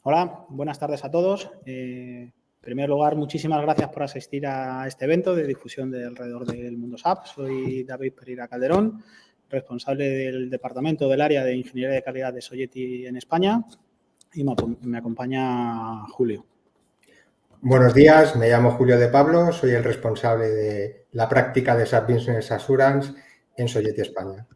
Hola, buenas tardes a todos. En primer lugar, muchísimas gracias por asistir a este evento de difusión de alrededor del mundo SAP. Soy David Pereira Calderón, responsable del departamento del área de Ingeniería de Calidad de Sogeti en España, y me acompaña Julio. Buenos días, me llamo Julio de Pablo, soy el responsable de la práctica de SAP Business Assurance en Sogeti España.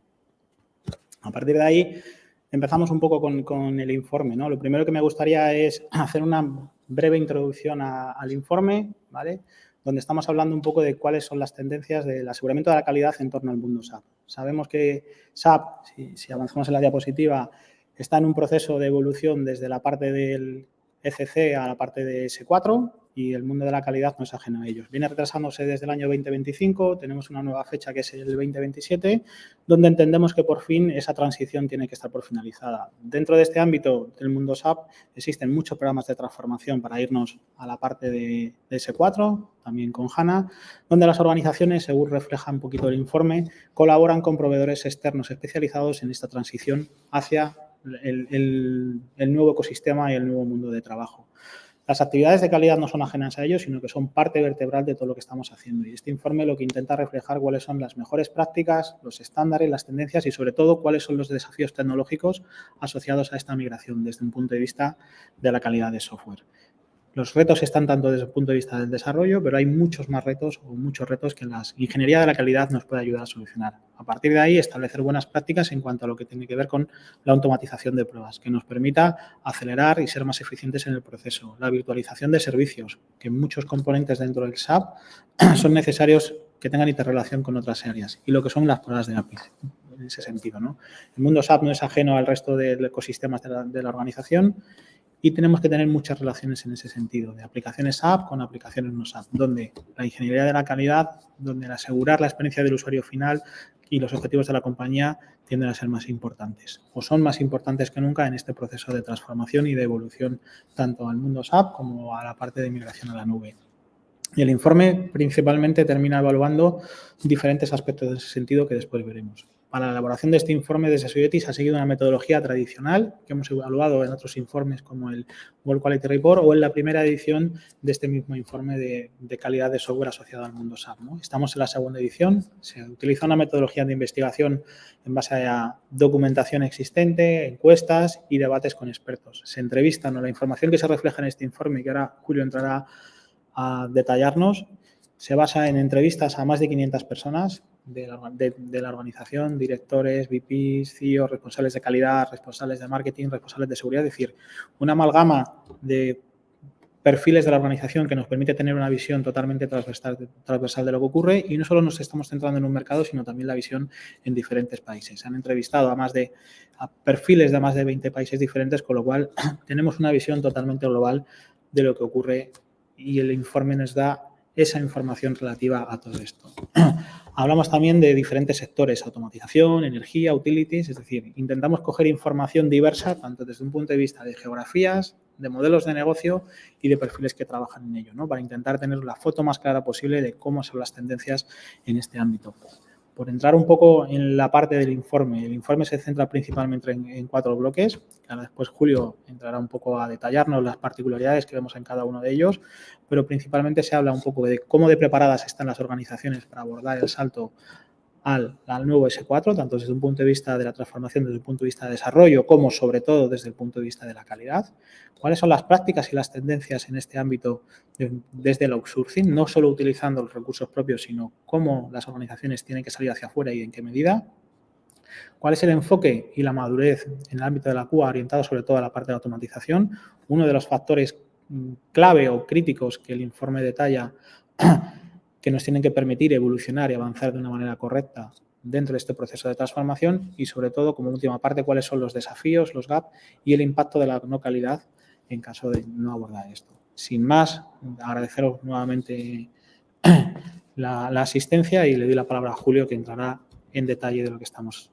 A partir de ahí, empezamos un poco con el informe, ¿no? Lo primero que me gustaría es hacer una breve introducción al informe, ¿vale? Donde estamos hablando un poco de cuáles son las tendencias del aseguramiento de la calidad en torno al mundo SAP. Sabemos que SAP, si avanzamos en la diapositiva, está en un proceso de evolución desde la parte del ECC a la parte de S4 y el mundo de la calidad no es ajeno a ellos. Viene retrasándose desde el año 2025, tenemos una nueva fecha que es el 2027, donde entendemos que por fin esa transición tiene que estar por finalizada. Dentro de este ámbito del mundo SAP existen muchos programas de transformación para irnos a la parte de S4, también con HANA, donde las organizaciones, según refleja un poquito el informe, colaboran con proveedores externos especializados en esta transición hacia el nuevo ecosistema y el nuevo mundo de trabajo. Las actividades de calidad no son ajenas a ello, sino que son parte vertebral de todo lo que estamos haciendo. Y este informe lo que intenta reflejar cuáles son las mejores prácticas, los estándares, las tendencias y, sobre todo, cuáles son los desafíos tecnológicos asociados a esta migración desde un punto de vista de la calidad de software. Los retos están tanto desde el punto de vista del desarrollo, pero hay muchos más retos o muchos retos que la ingeniería de la calidad nos puede ayudar a solucionar. A partir de ahí, establecer buenas prácticas en cuanto a lo que tiene que ver con la automatización de pruebas, que nos permita acelerar y ser más eficientes en el proceso. La virtualización de servicios, que muchos componentes dentro del SAP son necesarios que tengan interrelación con otras áreas. Y lo que son las pruebas de API, en ese sentido, ¿no? El mundo SAP no es ajeno al resto del ecosistema de la organización. Y tenemos que tener muchas relaciones en ese sentido, de aplicaciones SAP con aplicaciones no SAP, donde la ingeniería de la calidad, donde el asegurar la experiencia del usuario final y los objetivos de la compañía tienden a ser más importantes o son más importantes que nunca en este proceso de transformación y de evolución tanto al mundo SAP como a la parte de migración a la nube. Y el informe principalmente termina evaluando diferentes aspectos de ese sentido que después veremos. Para la elaboración de este informe desde Sogeti se ha seguido una metodología tradicional que hemos evaluado en otros informes como el World Quality Report o en la primera edición de este mismo informe de calidad de software asociado al mundo SAP, ¿no? Estamos en la segunda edición, se utiliza una metodología de investigación en base a documentación existente, encuestas y debates con expertos. Se entrevistan, ¿no? La información que se refleja en este informe, que ahora Julio entrará a detallarnos, se basa en entrevistas a más de 500 personas de la organización, directores, VPs, CEOs, responsables de calidad, responsables de marketing, responsables de seguridad, es decir, una amalgama de perfiles de la organización que nos permite tener una visión totalmente transversal de lo que ocurre y no solo nos estamos centrando en un mercado, sino también la visión en diferentes países. Se han entrevistado a perfiles de más de 20 países diferentes, con lo cual tenemos una visión totalmente global de lo que ocurre y el informe nos da esa información relativa a todo esto. Hablamos también de diferentes sectores, automatización, energía, utilities, es decir, intentamos coger información diversa, tanto desde un punto de vista de geografías, de modelos de negocio y de perfiles que trabajan en ello, ¿no? Para intentar tener la foto más clara posible de cómo son las tendencias en este ámbito. Por entrar un poco en la parte del informe, el informe se centra principalmente en 4 bloques. Ahora después Julio entrará un poco a detallarnos las particularidades que vemos en cada uno de ellos, pero principalmente se habla un poco de cómo de preparadas están las organizaciones para abordar el salto al nuevo S4, tanto desde un punto de vista de la transformación, desde el punto de vista de desarrollo, como sobre todo desde el punto de vista de la calidad. ¿Cuáles son las prácticas y las tendencias en este ámbito desde el outsourcing? No solo utilizando los recursos propios, sino cómo las organizaciones tienen que salir hacia afuera y en qué medida. ¿Cuál es el enfoque y la madurez en el ámbito de la QA orientado sobre todo a la parte de automatización? Uno de los factores clave o críticos que el informe detalla que nos tienen que permitir evolucionar y avanzar de una manera correcta dentro de este proceso de transformación y, sobre todo, como última parte, cuáles son los desafíos, los gaps y el impacto de la no calidad en caso de no abordar esto. Sin más, agradeceros nuevamente la asistencia y le doy la palabra a Julio, que entrará en detalle de lo que estamos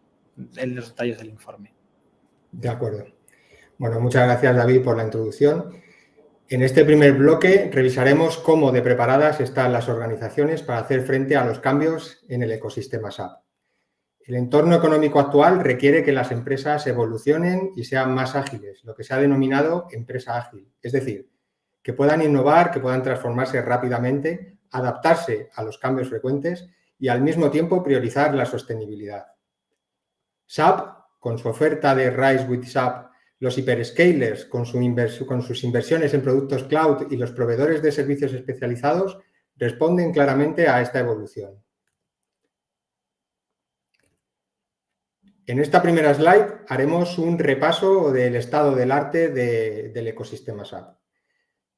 en los detalles del informe. De acuerdo. Bueno, muchas gracias, David, por la introducción. En este primer bloque revisaremos cómo de preparadas están las organizaciones para hacer frente a los cambios en el ecosistema SAP. El entorno económico actual requiere que las empresas evolucionen y sean más ágiles, lo que se ha denominado empresa ágil. Es decir, que puedan innovar, que puedan transformarse rápidamente, adaptarse a los cambios frecuentes y al mismo tiempo priorizar la sostenibilidad. SAP, con su oferta de Rise with SAP, los hyperscalers con sus inversiones en productos cloud y los proveedores de servicios especializados responden claramente a esta evolución. En esta primera slide haremos un repaso del estado del arte del ecosistema SAP.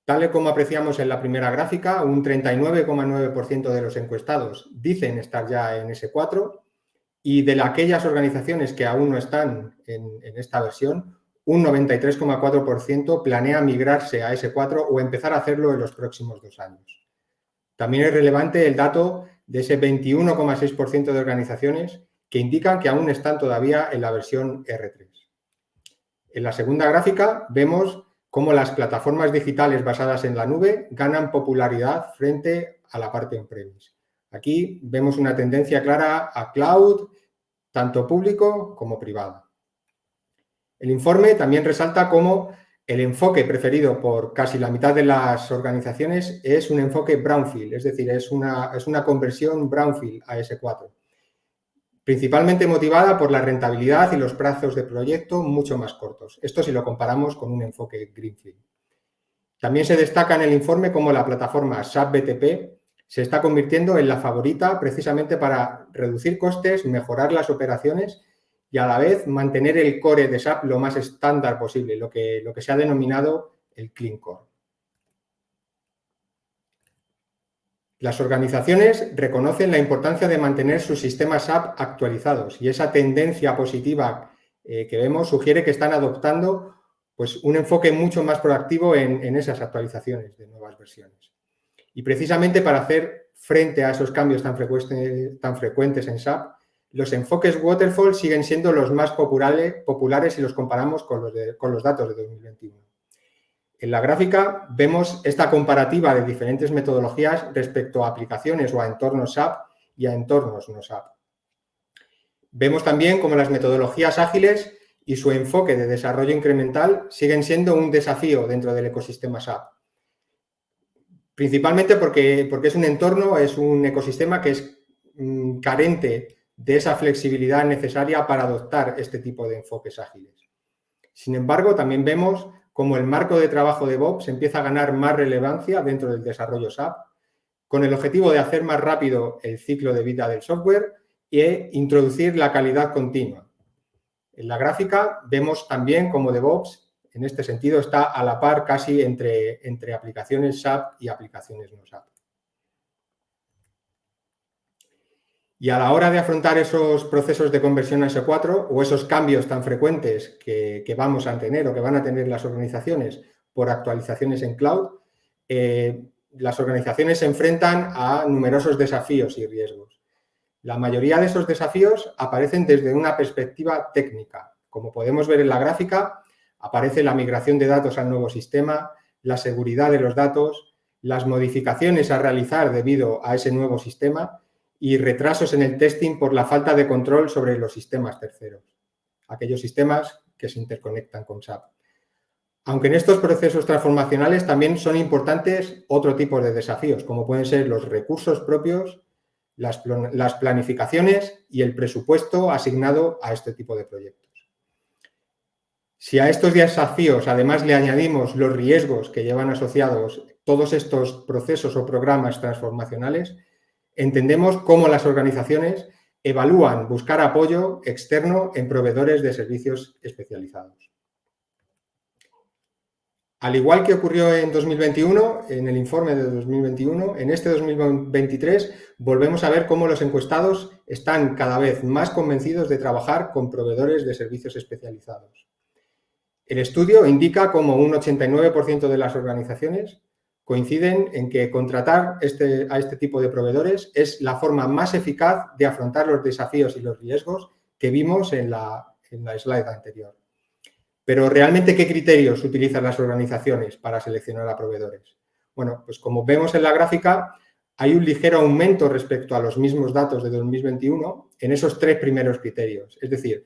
Tal y como apreciamos en la primera gráfica, un 39,9% de los encuestados dicen estar ya en S4 y de aquellas organizaciones que aún no están en esta versión, un 93,4% planea migrarse a S4 o empezar a hacerlo en los próximos 2 años. También es relevante el dato de ese 21,6% de organizaciones que indican que aún están todavía en la versión R3. En la segunda gráfica vemos cómo las plataformas digitales basadas en la nube ganan popularidad frente a la parte on-premise. Aquí vemos una tendencia clara a cloud, tanto público como privado. El informe también resalta cómo el enfoque preferido por casi la mitad de las organizaciones es un enfoque brownfield, es decir, es una conversión brownfield a S4, principalmente motivada por la rentabilidad y los plazos de proyecto mucho más cortos. Esto si lo comparamos con un enfoque greenfield. También se destaca en el informe cómo la plataforma SAP BTP se está convirtiendo en la favorita precisamente para reducir costes, mejorar las operaciones y a la vez mantener el core de SAP lo más estándar posible, lo que se ha denominado el Clean Core. Las organizaciones reconocen la importancia de mantener sus sistemas SAP actualizados y esa tendencia positiva que vemos sugiere que están adoptando pues, un enfoque mucho más proactivo en esas actualizaciones de nuevas versiones. Y precisamente para hacer frente a esos cambios tan frecuentes en SAP, los enfoques Waterfall siguen siendo los más populares si los comparamos con los datos de 2021. En la gráfica vemos esta comparativa de diferentes metodologías respecto a aplicaciones o a entornos SAP y a entornos no SAP. Vemos también cómo las metodologías ágiles y su enfoque de desarrollo incremental siguen siendo un desafío dentro del ecosistema SAP. Principalmente porque es un entorno, es un ecosistema que es carente de esa flexibilidad necesaria para adoptar este tipo de enfoques ágiles. Sin embargo, también vemos cómo el marco de trabajo de DevOps empieza a ganar más relevancia dentro del desarrollo SAP, con el objetivo de hacer más rápido el ciclo de vida del software e introducir la calidad continua. En la gráfica vemos también cómo DevOps, en este sentido, está a la par casi entre aplicaciones SAP y aplicaciones no SAP. Y a la hora de afrontar esos procesos de conversión a S4 o esos cambios tan frecuentes que vamos a tener o que van a tener las organizaciones por actualizaciones en cloud, las organizaciones se enfrentan a numerosos desafíos y riesgos. La mayoría de esos desafíos aparecen desde una perspectiva técnica. Como podemos ver en la gráfica, aparece la migración de datos al nuevo sistema, la seguridad de los datos, las modificaciones a realizar debido a ese nuevo sistema y retrasos en el testing por la falta de control sobre los sistemas terceros, aquellos sistemas que se interconectan con SAP. Aunque en estos procesos transformacionales también son importantes otro tipo de desafíos, como pueden ser los recursos propios, las planificaciones y el presupuesto asignado a este tipo de proyectos. Si a estos desafíos además le añadimos los riesgos que llevan asociados todos estos procesos o programas transformacionales, entendemos cómo las organizaciones evalúan buscar apoyo externo en proveedores de servicios especializados. Al igual que ocurrió en 2021, en el informe de 2021, en este 2023 volvemos a ver cómo los encuestados están cada vez más convencidos de trabajar con proveedores de servicios especializados. El estudio indica cómo un 89% de las organizaciones coinciden en que contratar a este tipo de proveedores es la forma más eficaz de afrontar los desafíos y los riesgos que vimos en la slide anterior. Pero realmente, ¿qué criterios utilizan las organizaciones para seleccionar a proveedores? Bueno, pues como vemos en la gráfica, hay un ligero aumento respecto a los mismos datos de 2021 en esos 3 primeros criterios. Es decir,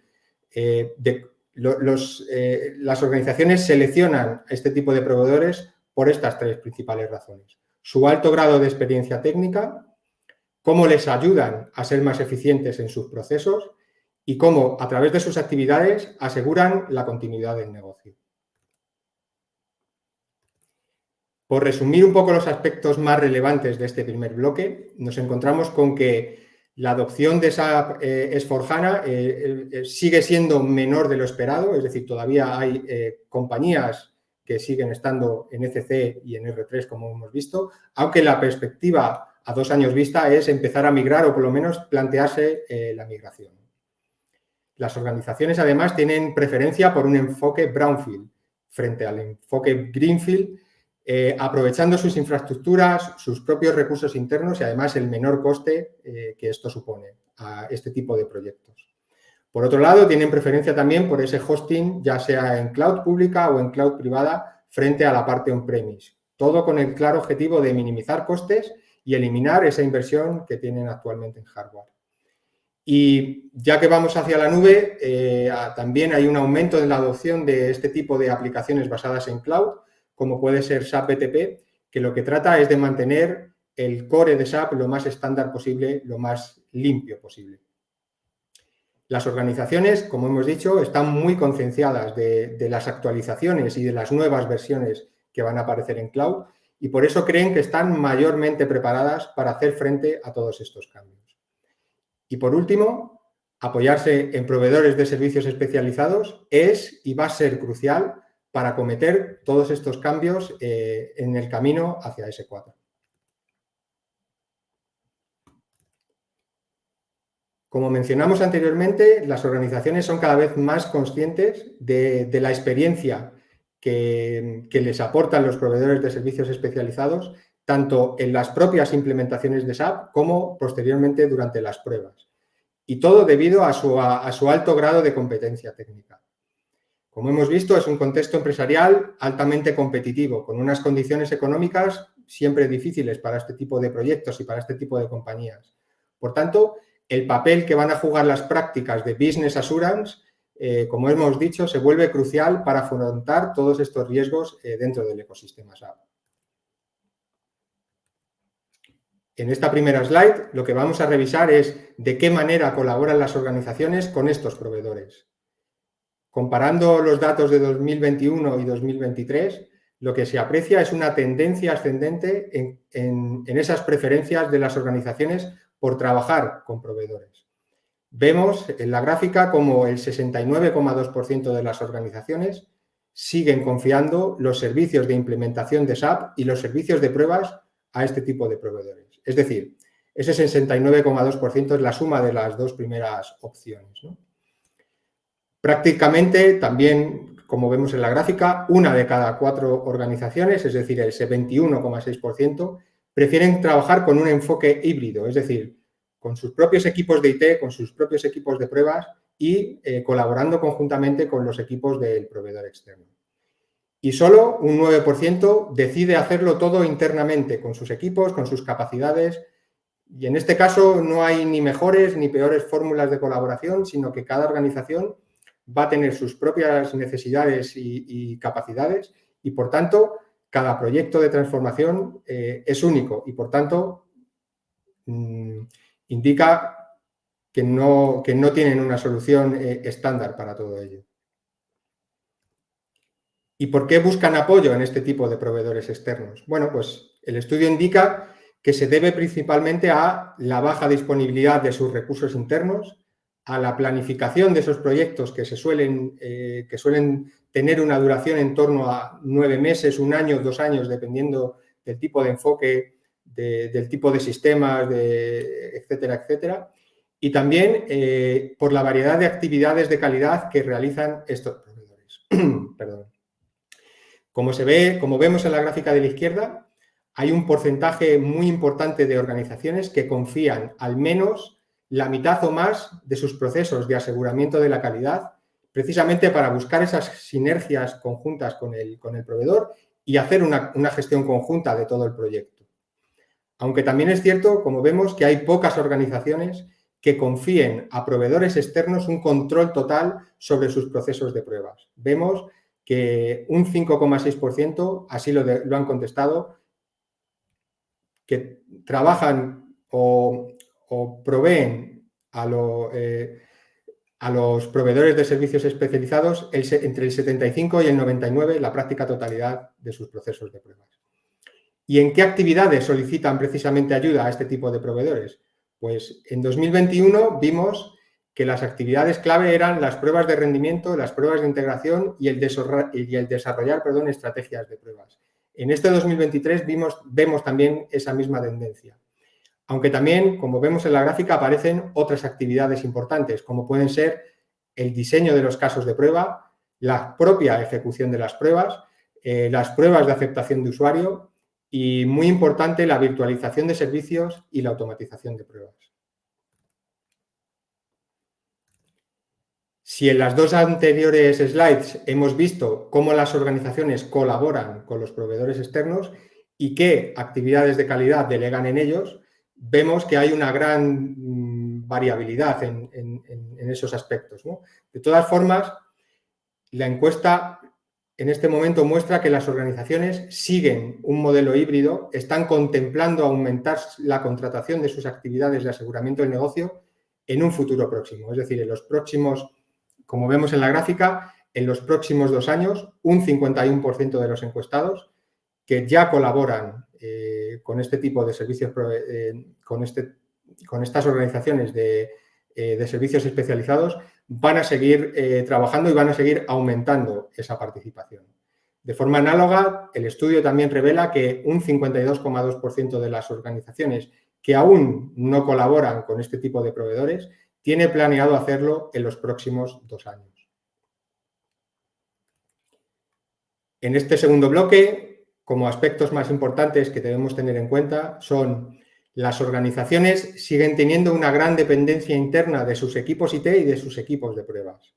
las organizaciones seleccionan este tipo de proveedores por estas 3 principales razones. Su alto grado de experiencia técnica, cómo les ayudan a ser más eficientes en sus procesos y cómo, a través de sus actividades, aseguran la continuidad del negocio. Por resumir un poco los aspectos más relevantes de este primer bloque, nos encontramos con que la adopción de SAP S/4HANA sigue siendo menor de lo esperado, es decir, todavía hay compañías que siguen estando en ECC y en R3, como hemos visto, aunque la perspectiva a 2 años vista es empezar a migrar o por lo menos plantearse la migración. Las organizaciones, además, tienen preferencia por un enfoque brownfield frente al enfoque greenfield, aprovechando sus infraestructuras, sus propios recursos internos y, además, el menor coste que esto supone a este tipo de proyectos. Por otro lado, tienen preferencia también por ese hosting, ya sea en cloud pública o en cloud privada, frente a la parte on-premise. Todo con el claro objetivo de minimizar costes y eliminar esa inversión que tienen actualmente en hardware. Y ya que vamos hacia la nube, también hay un aumento en la adopción de este tipo de aplicaciones basadas en cloud, como puede ser SAP BTP, que lo que trata es de mantener el core de SAP lo más estándar posible, lo más limpio posible. Las organizaciones, como hemos dicho, están muy concienciadas de las actualizaciones y de las nuevas versiones que van a aparecer en cloud y por eso creen que están mayormente preparadas para hacer frente a todos estos cambios. Y por último, apoyarse en proveedores de servicios especializados es y va a ser crucial para acometer todos estos cambios en el camino hacia S4. Como mencionamos anteriormente, las organizaciones son cada vez más conscientes de la experiencia que les aportan los proveedores de servicios especializados, tanto en las propias implementaciones de SAP como posteriormente durante las pruebas. Y todo debido a su alto grado de competencia técnica. Como hemos visto, es un contexto empresarial altamente competitivo, con unas condiciones económicas siempre difíciles para este tipo de proyectos y para este tipo de compañías. Por tanto, el papel que van a jugar las prácticas de Business Assurance, como hemos dicho, se vuelve crucial para afrontar todos estos riesgos dentro del ecosistema SAP. En esta primera slide, lo que vamos a revisar es de qué manera colaboran las organizaciones con estos proveedores. Comparando los datos de 2021 y 2023, lo que se aprecia es una tendencia ascendente en esas preferencias de las organizaciones por trabajar con proveedores. Vemos en la gráfica como el 69,2% de las organizaciones siguen confiando los servicios de implementación de SAP y los servicios de pruebas a este tipo de proveedores. Es decir, ese 69,2% es la suma de las 2 primeras opciones, ¿no? Prácticamente también, como vemos en la gráfica, 1 de cada 4 organizaciones, es decir, ese 21,6%, prefieren trabajar con un enfoque híbrido, es decir, con sus propios equipos de IT, con sus propios equipos de pruebas y colaborando conjuntamente con los equipos del proveedor externo. Y solo un 9% decide hacerlo todo internamente, con sus equipos, con sus capacidades. Y en este caso no hay ni mejores ni peores fórmulas de colaboración, sino que cada organización va a tener sus propias necesidades y capacidades y, por tanto, cada proyecto de transformación es único y, por tanto, indica que no tienen una solución estándar para todo ello. ¿Y por qué buscan apoyo en este tipo de proveedores externos? Bueno, pues el estudio indica que se debe principalmente a la baja disponibilidad de sus recursos internos, a la planificación de esos proyectos que suelen tener una duración en torno a 9 meses, 1 año, 2 años, dependiendo del tipo de enfoque, del tipo de sistemas, etcétera, etcétera. Y también por la variedad de actividades de calidad que realizan estos proveedores. Perdón. Como vemos en la gráfica de la izquierda, hay un porcentaje muy importante de organizaciones que confían al menos la mitad o más de sus procesos de aseguramiento de la calidad, precisamente para buscar esas sinergias conjuntas con el proveedor y hacer una gestión conjunta de todo el proyecto. Aunque también es cierto, como vemos, que hay pocas organizaciones que confíen a proveedores externos un control total sobre sus procesos de pruebas. Vemos que un 5,6% así lo han contestado, que trabajan o proveen a los proveedores de servicios especializados entre el 75 y el 99, la práctica totalidad de sus procesos de pruebas. ¿Y en qué actividades solicitan precisamente ayuda a este tipo de proveedores? Pues en 2021 vimos que las actividades clave eran las pruebas de rendimiento, las pruebas de integración y el desarrollar estrategias de pruebas. En este 2023 vemos también esa misma tendencia. Aunque también, como vemos en la gráfica, aparecen otras actividades importantes, como pueden ser el diseño de los casos de prueba, la propia ejecución de las pruebas de aceptación de usuario y, muy importante, la virtualización de servicios y la automatización de pruebas. Si en las dos anteriores slides hemos visto cómo las organizaciones colaboran con los proveedores externos y qué actividades de calidad delegan en ellos, vemos que hay una gran variabilidad en esos aspectos, ¿no? De todas formas, la encuesta en este momento muestra que las organizaciones siguen un modelo híbrido, están contemplando aumentar la contratación de sus actividades de aseguramiento del negocio en un futuro próximo. Es decir, en los próximos, como vemos en la gráfica, en los próximos 2 años, un 51% de los encuestados que ya colaboran con este tipo de servicios, con estas organizaciones de servicios especializados, van a seguir trabajando y van a seguir aumentando esa participación. De forma análoga, el estudio también revela que un 52,2% de las organizaciones que aún no colaboran con este tipo de proveedores tiene planeado hacerlo en los próximos 2 años. En este segundo bloque, como aspectos más importantes que debemos tener en cuenta, son: las organizaciones siguen teniendo una gran dependencia interna de sus equipos IT y de sus equipos de pruebas.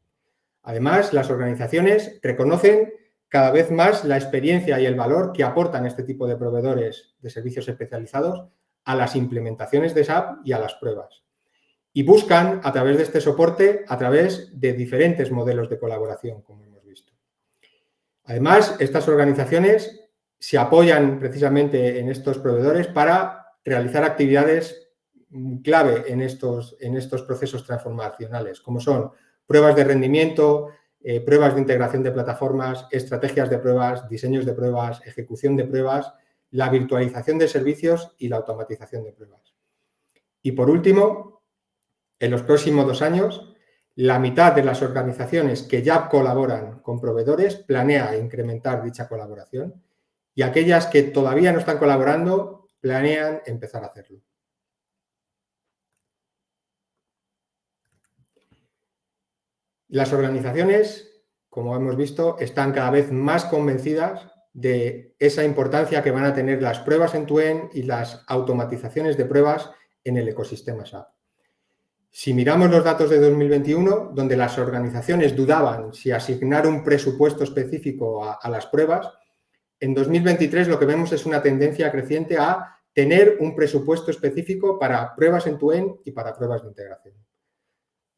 Además, las organizaciones reconocen cada vez más la experiencia y el valor que aportan este tipo de proveedores de servicios especializados a las implementaciones de SAP y a las pruebas. Y buscan, a través de este soporte, a través de diferentes modelos de colaboración, como hemos visto. Además, estas organizaciones se apoyan precisamente en estos proveedores para realizar actividades clave en estos procesos transformacionales, como son pruebas de rendimiento, pruebas de integración de plataformas, estrategias de pruebas, diseños de pruebas, ejecución de pruebas, la virtualización de servicios y la automatización de pruebas. Y por último, en los próximos 2 años, la mitad de las organizaciones que ya colaboran con proveedores planea incrementar dicha colaboración, y aquellas que todavía no están colaborando planean empezar a hacerlo. Las organizaciones, como hemos visto, están cada vez más convencidas de esa importancia que van a tener las pruebas end-to-end y las automatizaciones de pruebas en el ecosistema SAP. Si miramos los datos de 2021, donde las organizaciones dudaban si asignar un presupuesto específico a las pruebas, en 2023 lo que vemos es una tendencia creciente a tener un presupuesto específico para pruebas end-to-end y para pruebas de integración.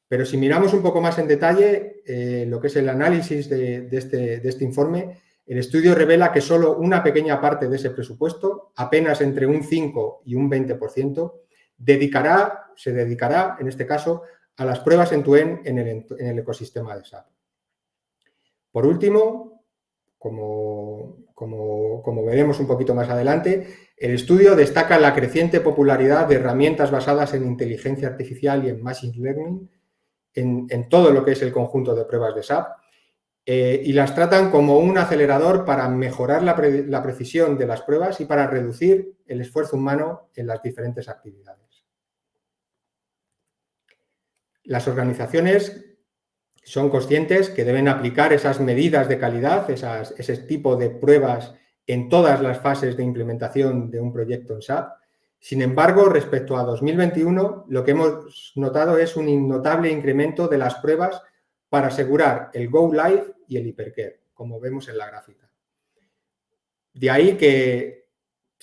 Pero si miramos un poco más en detalle lo que es el análisis de este informe, el estudio revela que solo una pequeña parte de ese presupuesto, apenas entre un 5 y un 20%, se dedicará, en este caso, a las pruebas end-to-end en el ecosistema de SAP. Por último, como veremos un poquito más adelante, el estudio destaca la creciente popularidad de herramientas basadas en inteligencia artificial y en machine learning en todo lo que es el conjunto de pruebas de SAP y las tratan como un acelerador para mejorar la precisión de las pruebas y para reducir el esfuerzo humano en las diferentes actividades. Las organizaciones son conscientes que deben aplicar esas medidas de calidad, ese tipo de pruebas en todas las fases de implementación de un proyecto en SAP. Sin embargo, respecto a 2021, lo que hemos notado es un notable incremento de las pruebas para asegurar el Go Live y el Hypercare, como vemos en la gráfica. De ahí que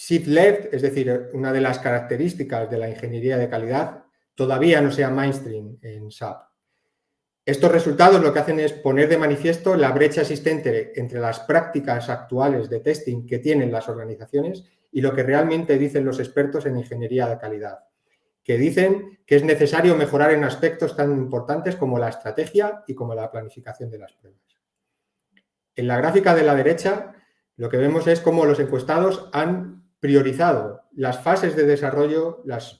shift left, es decir, una de las características de la ingeniería de calidad, todavía no sea mainstream en SAP. Estos resultados lo que hacen es poner de manifiesto la brecha existente entre las prácticas actuales de testing que tienen las organizaciones y lo que realmente dicen los expertos en ingeniería de calidad, que dicen que es necesario mejorar en aspectos tan importantes como la estrategia y como la planificación de las pruebas. En la gráfica de la derecha, lo que vemos es cómo los encuestados han priorizado las fases de desarrollo, las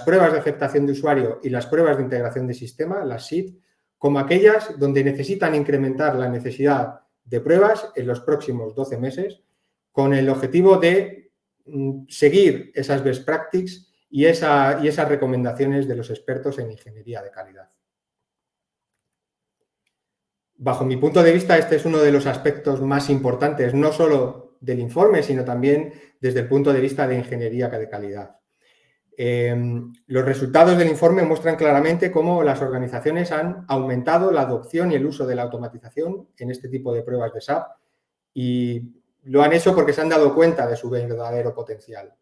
pruebas de aceptación de usuario y las pruebas de integración de sistema, las SIT, como aquellas donde necesitan incrementar la necesidad de pruebas en los próximos 12 meses con el objetivo de seguir esas best practices y esas recomendaciones de los expertos en ingeniería de calidad. Bajo mi punto de vista, este es uno de los aspectos más importantes, no solo del informe, sino también desde el punto de vista de ingeniería de calidad. Los resultados del informe muestran claramente cómo las organizaciones han aumentado la adopción y el uso de la automatización en este tipo de pruebas de SAP y lo han hecho porque se han dado cuenta de su verdadero potencial.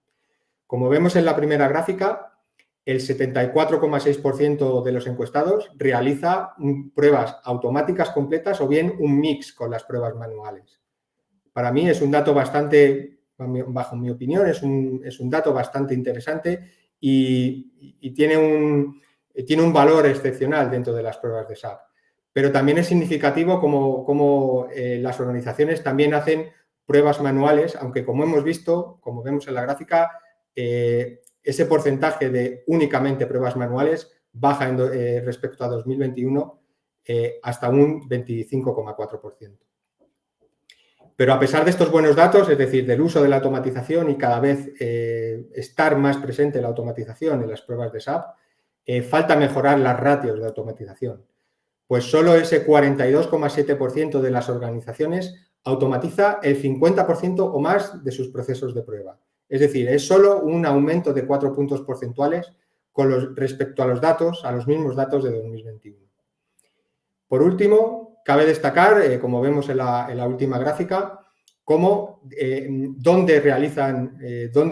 Como vemos en la primera gráfica, el 74,6% de los encuestados realiza pruebas automáticas completas o bien un mix con las pruebas manuales. Para mí es un dato bastante, bajo mi opinión, es un dato bastante interesante y tiene un valor excepcional dentro de las pruebas de SAP. Pero también es significativo como las organizaciones también hacen pruebas manuales, aunque como hemos visto, como vemos en la gráfica, ese porcentaje de únicamente pruebas manuales baja respecto a 2021 hasta un 25,4%. Pero a pesar de estos buenos datos, es decir, del uso de la automatización y cada vez estar más presente la automatización en las pruebas de SAP, falta mejorar las ratios de automatización. Pues solo ese 42,7% de las organizaciones automatiza el 50% o más de sus procesos de prueba. Es decir, es solo un aumento de 4 puntos porcentuales respecto a los mismos datos de 2021. Por último, cabe destacar, como vemos en la última gráfica, dónde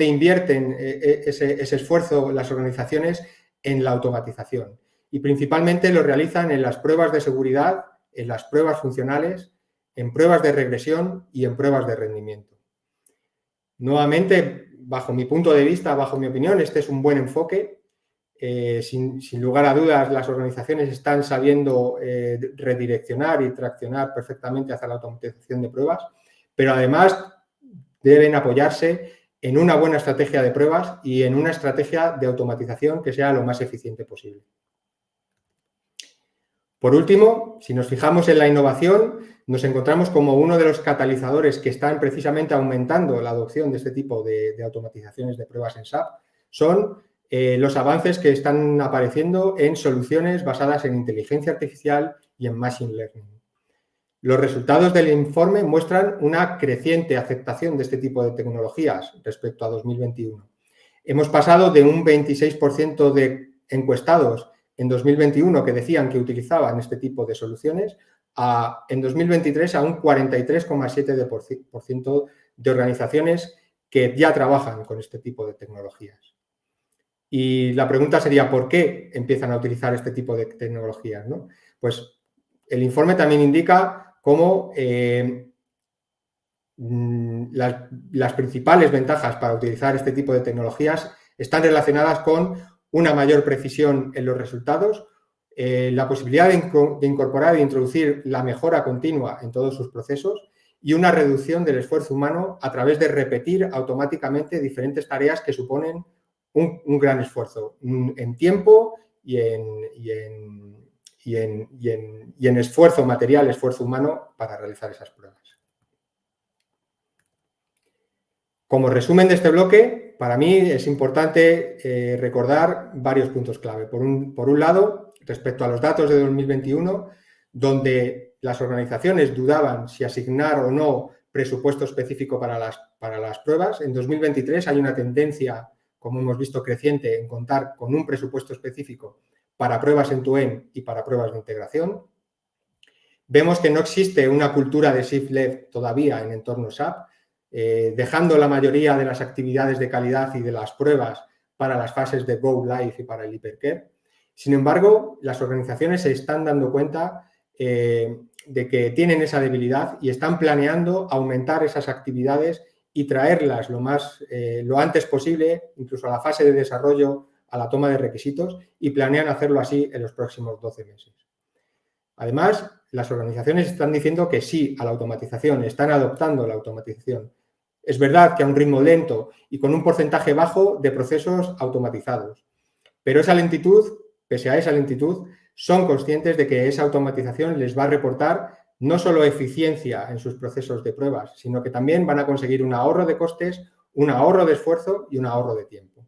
invierten ese esfuerzo las organizaciones en la automatización. Y principalmente lo realizan en las pruebas de seguridad, en las pruebas funcionales, en pruebas de regresión y en pruebas de rendimiento. Nuevamente, bajo mi punto de vista, bajo mi opinión, este es un buen enfoque. Sin lugar a dudas, las organizaciones están sabiendo redireccionar y traccionar perfectamente hacia la automatización de pruebas, pero además deben apoyarse en una buena estrategia de pruebas y en una estrategia de automatización que sea lo más eficiente posible. Por último, si nos fijamos en la innovación, nos encontramos como uno de los catalizadores que están precisamente aumentando la adopción de este tipo de automatizaciones de pruebas en SAP, son los avances que están apareciendo en soluciones basadas en inteligencia artificial y en machine learning. Los resultados del informe muestran una creciente aceptación de este tipo de tecnologías respecto a 2021. Hemos pasado de un 26% de encuestados en 2021 que decían que utilizaban este tipo de soluciones en 2023 a un 43,7% de organizaciones que ya trabajan con este tipo de tecnologías. Y la pregunta sería, ¿por qué empiezan a utilizar este tipo de tecnologías, ¿no? Pues el informe también indica cómo las principales ventajas para utilizar este tipo de tecnologías están relacionadas con una mayor precisión en los resultados, la posibilidad de incorporar e introducir la mejora continua en todos sus procesos y una reducción del esfuerzo humano a través de repetir automáticamente diferentes tareas que suponen un gran esfuerzo en tiempo y en esfuerzo material, esfuerzo humano para realizar esas pruebas. Como resumen de este bloque, para mí es importante recordar varios puntos clave. Por un lado, respecto a los datos de 2021, donde las organizaciones dudaban si asignar o no presupuesto específico para las pruebas, en 2023 hay una tendencia, como hemos visto, creciente en contar con un presupuesto específico para pruebas end-to-end y para pruebas de integración. Vemos que no existe una cultura de shift left todavía en entornos SAP. dejando la mayoría de las actividades de calidad y de las pruebas para las fases de Go Live y para el Hypercare. Sin embargo, las organizaciones se están dando cuenta de que tienen esa debilidad y están planeando aumentar esas actividades y traerlas lo antes posible, incluso a la fase de desarrollo, a la toma de requisitos, y planean hacerlo así en los próximos 12 meses. Además, las organizaciones están diciendo que sí a la automatización, están adoptando la automatización. Es verdad que a un ritmo lento y con un porcentaje bajo de procesos automatizados, pero pese a esa lentitud, son conscientes de que esa automatización les va a reportar no solo eficiencia en sus procesos de pruebas, sino que también van a conseguir un ahorro de costes, un ahorro de esfuerzo y un ahorro de tiempo.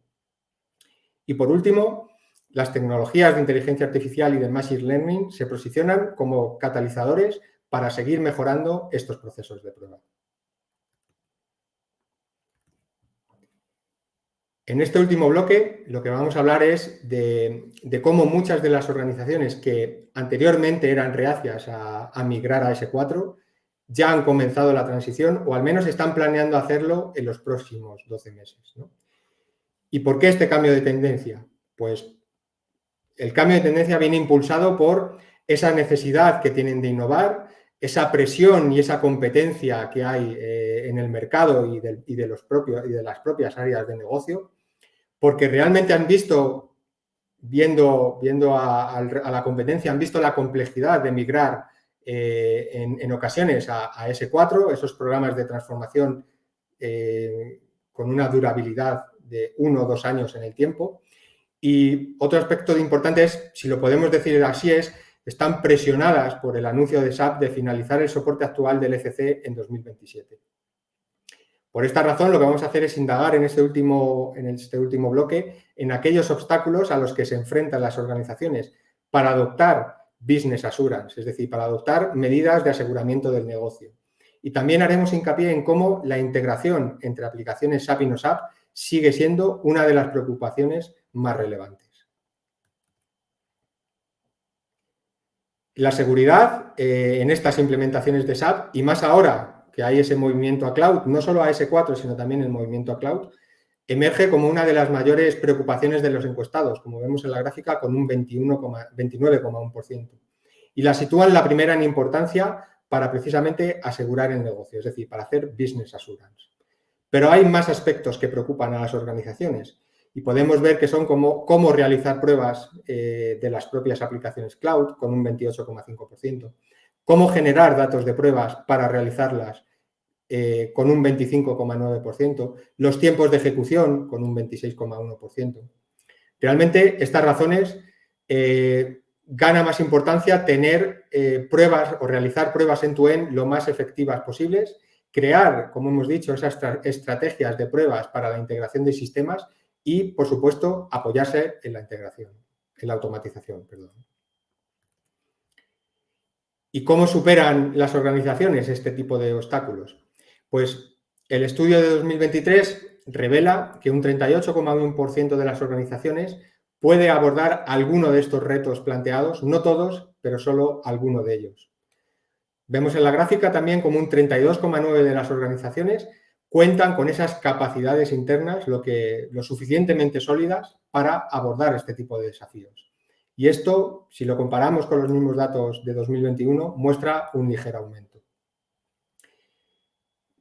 Y por último, las tecnologías de inteligencia artificial y de machine learning se posicionan como catalizadores para seguir mejorando estos procesos de prueba. En este último bloque, lo que vamos a hablar es de cómo muchas de las organizaciones que anteriormente eran reacias a migrar a S4 ya han comenzado la transición o al menos están planeando hacerlo en los próximos 12 meses, ¿no? ¿Y por qué este cambio de tendencia? Pues el cambio de tendencia viene impulsado por esa necesidad que tienen de innovar, esa presión y esa competencia que hay en el mercado y de las propias áreas de negocio, porque realmente han visto, viendo a la competencia, han visto la complejidad de migrar en ocasiones a S4, esos programas de transformación con una durabilidad de 1 o 2 años en el tiempo. Y otro aspecto importante es, si lo podemos decir así, están presionadas por el anuncio de SAP de finalizar el soporte actual del ECC en 2027. Por esta razón, lo que vamos a hacer es indagar en este último bloque en aquellos obstáculos a los que se enfrentan las organizaciones para adoptar Business Assurance, es decir, para adoptar medidas de aseguramiento del negocio. Y también haremos hincapié en cómo la integración entre aplicaciones SAP y no SAP sigue siendo una de las preocupaciones más relevantes. La seguridad en estas implementaciones de SAP, y más ahora que hay ese movimiento a cloud, no solo a S4, sino también el movimiento a cloud, emerge como una de las mayores preocupaciones de los encuestados, como vemos en la gráfica, con un 29,1%. Y la sitúan la primera en importancia para precisamente asegurar el negocio, es decir, para hacer business assurance. Pero hay más aspectos que preocupan a las organizaciones y podemos ver que son como cómo realizar pruebas de las propias aplicaciones cloud, con un 28,5%, cómo generar datos de pruebas para realizarlas con un 25,9%, los tiempos de ejecución con un 26,1%. Realmente estas razones gana más importancia tener pruebas o realizar pruebas end-to-end lo más efectivas posibles, crear, como hemos dicho, esas estrategias de pruebas para la integración de sistemas y, por supuesto, apoyarse en la integración, en la automatización, perdón. ¿Y cómo superan las organizaciones este tipo de obstáculos? Pues el estudio de 2023 revela que un 38,1% de las organizaciones puede abordar alguno de estos retos planteados, no todos, pero solo alguno de ellos. Vemos en la gráfica también como un 32,9% de las organizaciones cuentan con esas capacidades internas lo suficientemente sólidas para abordar este tipo de desafíos. Y esto, si lo comparamos con los mismos datos de 2021, muestra un ligero aumento.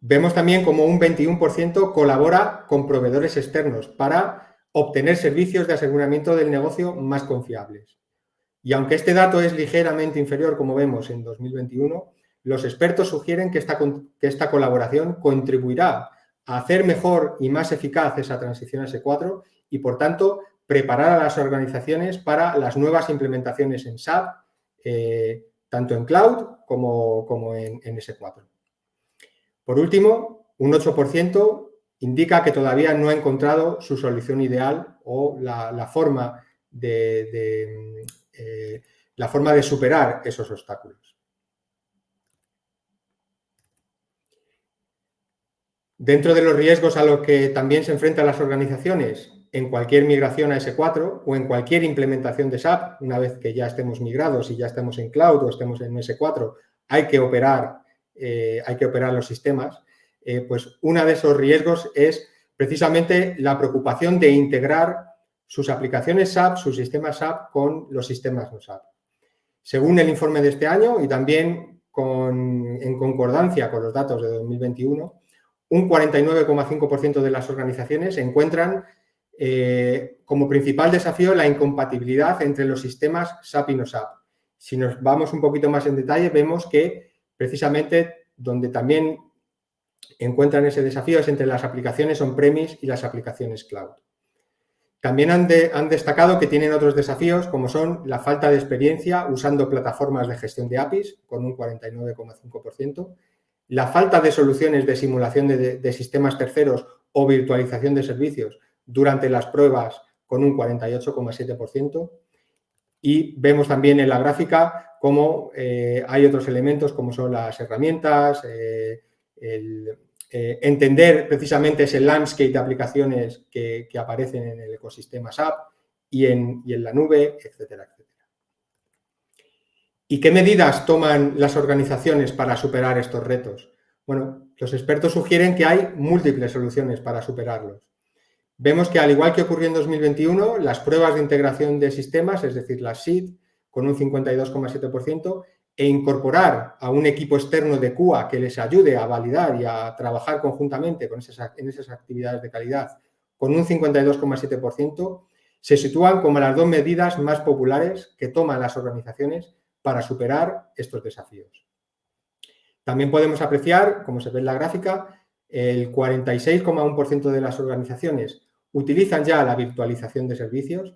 Vemos también como un 21% colabora con proveedores externos para obtener servicios de aseguramiento del negocio más confiables. Y aunque este dato es ligeramente inferior, como vemos en 2021, los expertos sugieren que esta colaboración contribuirá a hacer mejor y más eficaz esa transición a S4 y, por tanto, preparar a las organizaciones para las nuevas implementaciones en SAP, tanto en cloud como en S4. Por último, un 8% indica que todavía no ha encontrado su solución ideal o la forma de superar esos obstáculos. Dentro de los riesgos a los que también se enfrentan las organizaciones en cualquier migración a S4 o en cualquier implementación de SAP, una vez que ya estemos migrados y ya estemos en cloud o estemos en S4, hay que operar los sistemas. pues uno de esos riesgos es precisamente la preocupación de integrar sus aplicaciones SAP, sus sistemas SAP con los sistemas no SAP. Según el informe de este año y también en concordancia con los datos de 2021, un 49,5% de las organizaciones encuentran como principal desafío la incompatibilidad entre los sistemas SAP y no SAP. Si nos vamos un poquito más en detalle, vemos que precisamente donde también encuentran ese desafío es entre las aplicaciones on-premise y las aplicaciones cloud. También han destacado que tienen otros desafíos, como son la falta de experiencia usando plataformas de gestión de APIs, con un 49,5%, la falta de soluciones de simulación de sistemas terceros o virtualización de servicios durante las pruebas, con un 48,7%, y vemos también en la gráfica cómo hay otros elementos, como son las herramientas, entender precisamente ese landscape de aplicaciones que aparecen en el ecosistema SAP y en la nube, etcétera, etcétera. ¿Y qué medidas toman las organizaciones para superar estos retos? Bueno, los expertos sugieren que hay múltiples soluciones para superarlos. Vemos que, al igual que ocurrió en 2021, las pruebas de integración de sistemas, es decir, las SID, con un 52,7%, e incorporar a un equipo externo de QA que les ayude a validar y a trabajar conjuntamente en esas actividades de calidad, con un 52,7%, se sitúan como las dos medidas más populares que toman las organizaciones para superar estos desafíos. También podemos apreciar, como se ve en la gráfica, el 46,1% de las organizaciones utilizan ya la virtualización de servicios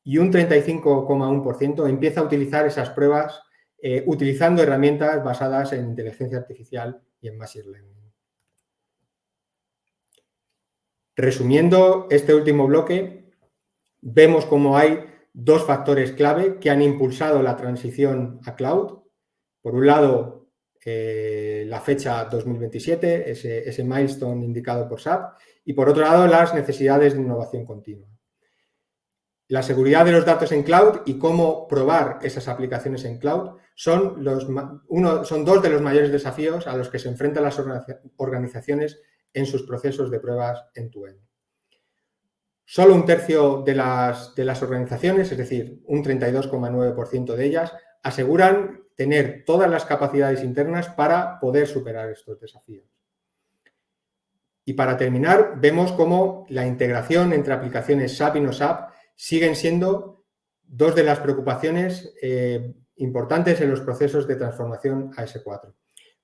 y un 35,1% empieza a utilizar esas pruebas utilizando herramientas basadas en inteligencia artificial y en machine learning. Resumiendo este último bloque, vemos cómo hay dos factores clave que han impulsado la transición a cloud. Por un lado, la fecha 2027, ese milestone indicado por SAP, y por otro lado, las necesidades de innovación continua. La seguridad de los datos en cloud y cómo probar esas aplicaciones en cloud son dos de los mayores desafíos a los que se enfrentan las organizaciones en sus procesos de pruebas end-to-end. Solo un tercio de las organizaciones, es decir, un 32,9% de ellas, aseguran tener todas las capacidades internas para poder superar estos desafíos. Y para terminar, vemos cómo la integración entre aplicaciones SAP y no SAP siguen siendo dos de las preocupaciones importantes en los procesos de transformación a S4.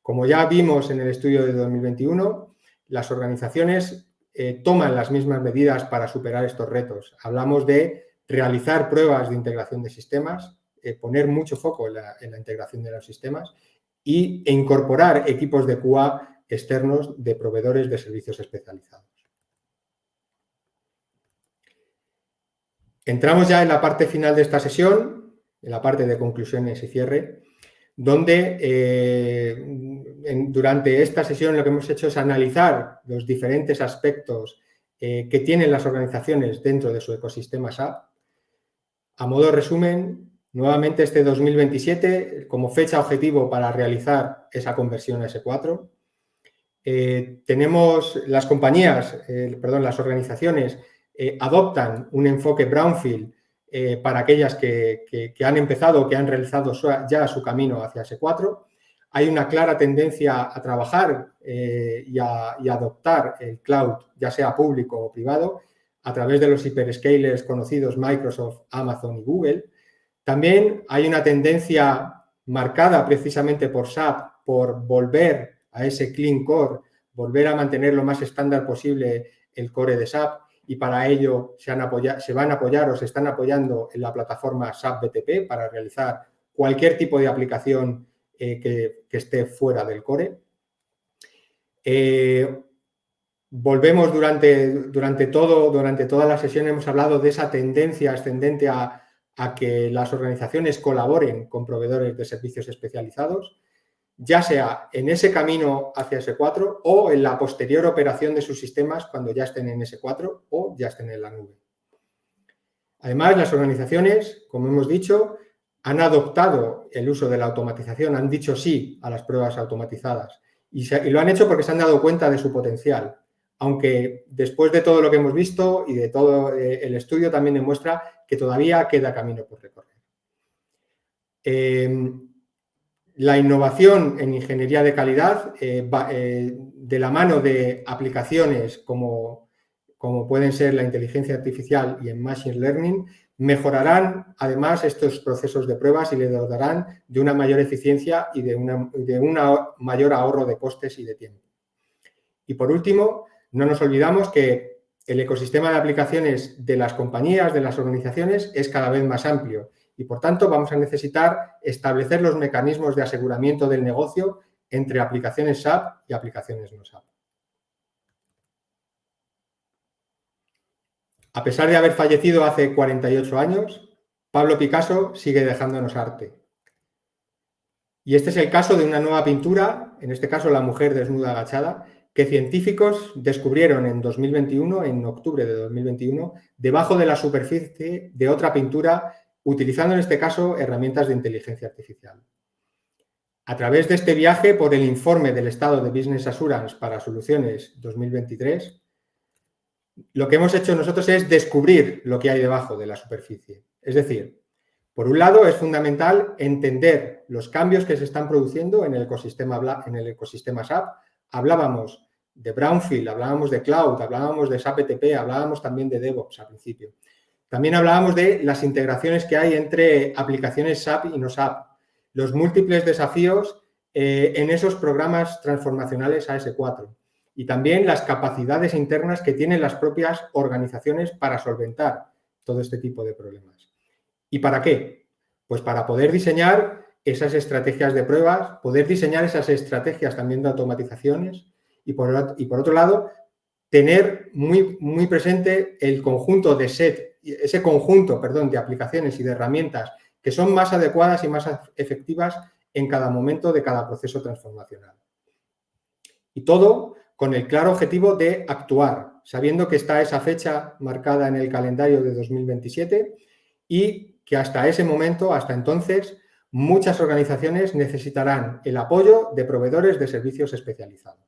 Como ya vimos en el estudio de 2021, las organizaciones toman las mismas medidas para superar estos retos. Hablamos de realizar pruebas de integración de sistemas, poner mucho foco en la integración de los sistemas e incorporar equipos de QA externos de proveedores de servicios especializados. Entramos ya en la parte final de esta sesión, en la parte de conclusiones y cierre, donde durante esta sesión lo que hemos hecho es analizar los diferentes aspectos que tienen las organizaciones dentro de su ecosistema SAP. A modo de resumen, nuevamente este 2027 como fecha objetivo para realizar esa conversión a S4. Tenemos las organizaciones adoptan un enfoque brownfield para aquellas que han empezado o que han realizado ya su camino hacia S4. Hay una clara tendencia a trabajar y adoptar el cloud, ya sea público o privado, a través de los hyperscalers conocidos Microsoft, Amazon y Google. También hay una tendencia marcada precisamente por SAP por volver a ese clean core, volver a mantener lo más estándar posible el core de SAP, y para ello se van a apoyar o se están apoyando en la plataforma SAP BTP para realizar cualquier tipo de aplicación que esté fuera del core. Volvemos durante toda la sesión, hemos hablado de esa tendencia ascendente a que las organizaciones colaboren con proveedores de servicios especializados, ya sea en ese camino hacia S4 o en la posterior operación de sus sistemas cuando ya estén en S4 o ya estén en la nube. Además, las organizaciones, como hemos dicho, han adoptado el uso de la automatización, han dicho sí a las pruebas automatizadas Y lo han hecho porque se han dado cuenta de su potencial, aunque después de todo lo que hemos visto y de todo el estudio también demuestra que todavía queda camino por recorrer. La innovación en ingeniería de calidad, de la mano de aplicaciones como pueden ser la inteligencia artificial y en machine learning, mejorarán además estos procesos de pruebas y le dotarán de una mayor eficiencia y de un mayor ahorro de costes y de tiempo. Y por último, no nos olvidamos que el ecosistema de aplicaciones de las compañías, de las organizaciones, es cada vez más amplio y, por tanto, vamos a necesitar establecer los mecanismos de aseguramiento del negocio entre aplicaciones SAP y aplicaciones no SAP. A pesar de haber fallecido hace 48 años, Pablo Picasso sigue dejándonos arte. Y este es el caso de una nueva pintura, en este caso La mujer desnuda agachada, que científicos descubrieron en 2021, en octubre de 2021, debajo de la superficie de otra pintura, utilizando en este caso herramientas de inteligencia artificial. A través de este viaje por el informe del estado de Business Assurance para Soluciones 2023, lo que hemos hecho nosotros es descubrir lo que hay debajo de la superficie. Es decir, por un lado es fundamental entender los cambios que se están produciendo en el ecosistema SAP. Hablábamos de Brownfield, hablábamos de Cloud, hablábamos de SAP ETP, hablábamos también de DevOps al principio. También hablábamos de las integraciones que hay entre aplicaciones SAP y no SAP, los múltiples desafíos en esos programas transformacionales AS4 y también las capacidades internas que tienen las propias organizaciones para solventar todo este tipo de problemas. ¿Y para qué? Pues para poder diseñar esas estrategias de pruebas, poder diseñar esas estrategias también de automatizaciones y por otro lado, tener muy presente el conjunto de ese conjunto de aplicaciones y de herramientas que son más adecuadas y más efectivas en cada momento de cada proceso transformacional. Y todo con el claro objetivo de actuar, sabiendo que está esa fecha marcada en el calendario de 2027 y que hasta ese momento, hasta entonces, muchas organizaciones necesitarán el apoyo de proveedores de servicios especializados.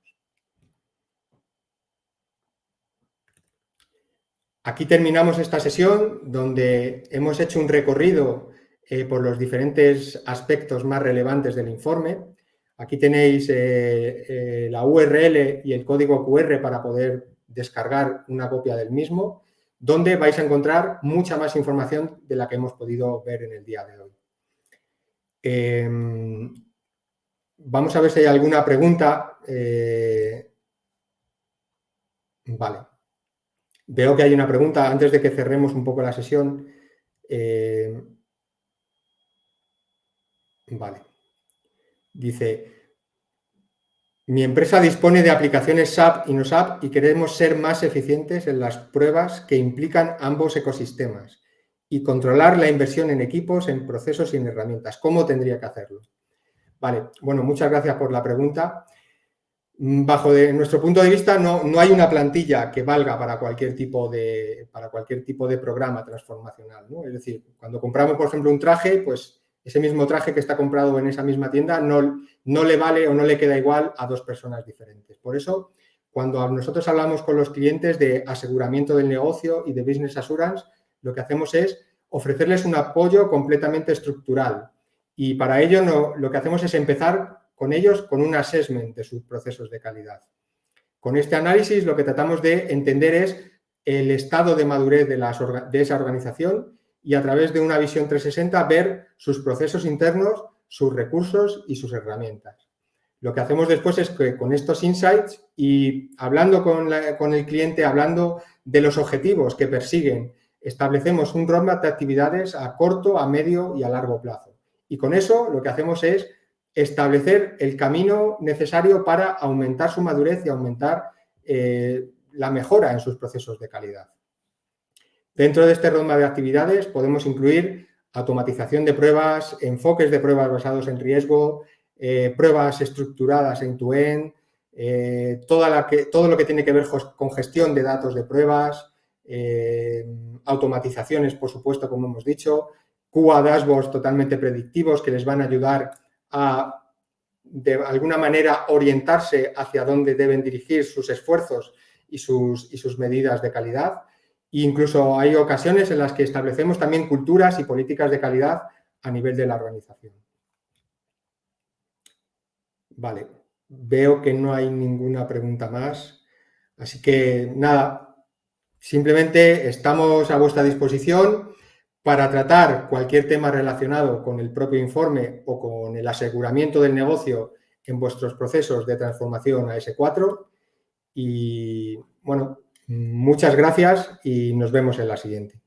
Aquí terminamos esta sesión donde hemos hecho un recorrido por los diferentes aspectos más relevantes del informe. Aquí tenéis la URL y el código QR para poder descargar una copia del mismo, donde vais a encontrar mucha más información de la que hemos podido ver en el día de hoy. Vamos a ver si hay alguna pregunta. Vale. Veo que hay una pregunta antes de que cerremos un poco la sesión. Vale. Dice, mi empresa dispone de aplicaciones SAP y no SAP y queremos ser más eficientes en las pruebas que implican ambos ecosistemas y controlar la inversión en equipos, en procesos y en herramientas. ¿Cómo tendría que hacerlo? Vale, bueno, muchas gracias por la pregunta. Bajo nuestro punto de vista, no hay una plantilla que valga para cualquier tipo de programa transformacional, ¿no? Es decir, cuando compramos, por ejemplo, un traje, pues ese mismo traje que está comprado en esa misma tienda no le vale o no le queda igual a dos personas diferentes. Por eso, cuando nosotros hablamos con los clientes de aseguramiento del negocio y de Business Assurance, lo que hacemos es ofrecerles un apoyo completamente estructural. Y para ello lo que hacemos es empezar con ellos con un assessment de sus procesos de calidad. Con este análisis lo que tratamos de entender es el estado de madurez de esa organización y a través de una visión 360 ver sus procesos internos, sus recursos y sus herramientas. Lo que hacemos después es que con estos insights y hablando con el cliente, hablando de los objetivos que persiguen, establecemos un roadmap de actividades a corto, a medio y a largo plazo. Y con eso lo que hacemos es establecer el camino necesario para aumentar su madurez y aumentar la mejora en sus procesos de calidad. Dentro de este roadmap de actividades podemos incluir automatización de pruebas, enfoques de pruebas basados en riesgo, pruebas estructuradas end-to-end, todo lo que tiene que ver con gestión de datos de pruebas, automatizaciones, por supuesto, como hemos dicho, QA dashboards totalmente predictivos que les van a ayudar a de alguna manera orientarse hacia dónde deben dirigir sus esfuerzos y sus medidas de calidad. E incluso hay ocasiones en las que establecemos también culturas y políticas de calidad a nivel de la organización. Vale, veo que no hay ninguna pregunta más. Así que nada, simplemente estamos a vuestra disposición para tratar cualquier tema relacionado con el propio informe o con el aseguramiento del negocio en vuestros procesos de transformación a S4. Y bueno, muchas gracias y nos vemos en la siguiente.